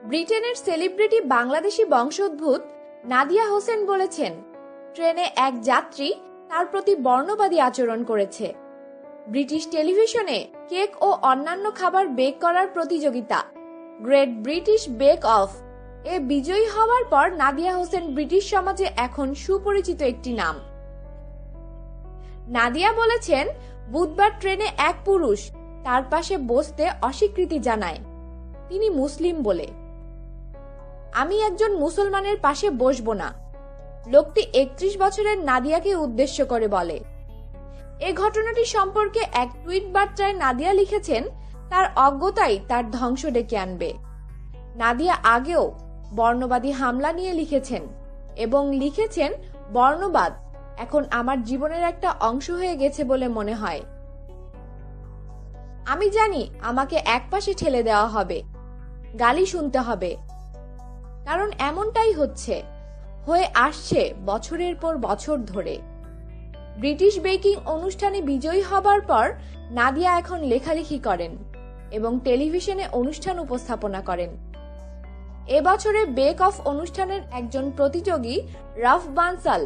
ব্রিটেনের সেলিব্রিটি বাংলাদেশি বংশোদ্ভূত নাদিয়া হোসেন বলেছেন, ট্রেনে এক যাত্রী তার প্রতি বর্ণবাদী আচরণ করেছে। ব্রিটিশ টেলিভিশনে কেক ও অন্যান্য খাবার বেক করার প্রতিযোগিতা গ্রেট ব্রিটিশ বেক অফ এ বিজয়ী হওয়ার পর নাদিয়া হোসেন ব্রিটিশ সমাজে এখন সুপরিচিত একটি নাম। নাদিয়া বলেছেন, বুধবার ট্রেনে এক পুরুষ তার পাশে বসতে অস্বীকৃতি জানায়, তিনি মুসলিম বলে। আমি একজন মুসলমানের পাশে বসবো না, লোকটি 31 বছরের নাদিয়াকে উদ্দেশ্য করে বলে। এ ঘটনাটি সম্পর্কে এক টুইট বার্তায় নাদিয়া লিখেছেন, তার অজ্ঞতাই তার ধ্বংস ডেকে আনবে। নাদিয়া আগেও বর্ণবাদী হামলা নিয়ে লিখেছেন এবং লিখেছেন, বর্ণবাদ এখন আমার জীবনের একটা অংশ হয়ে গেছে বলে মনে হয়। আমি জানি আমাকে একপাশে ঠেলে দেওয়া হবে, গালি শুনতে হবে, কারণ এমনটাই হয়ে আসছে বছরের পর বছর ধরে। ব্রিটিশ বেকিং অনুষ্ঠানে বিজয়ী হবার পর নাদিয়া এখন লেখালেখি করেন এবং টেলিভিশনে অনুষ্ঠান উপস্থাপনা করেন। এবছরে বেক অফ অনুষ্ঠানের একজন প্রতিযোগী রাফ বানসাল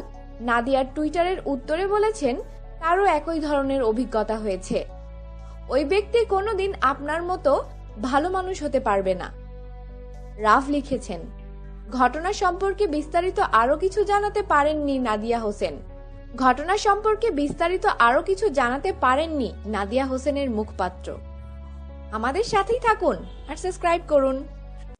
নাদিয়ার টুইটারের উত্তরে বলেছেন, তারও একই ধরনের অভিজ্ঞতা হয়েছে। ওই ব্যক্তি কোনোদিন আপনার মতো ভালো মানুষ হতে পারবে না। রাফ লিখেছেন, ঘটনা সম্পর্কে বিস্তারিত আরো কিছু জানাতে পারেননি নাদিয়া হোসেনের মুখপাত্র। আমাদের সাথেই থাকুন আর সাবস্ক্রাইব করুন।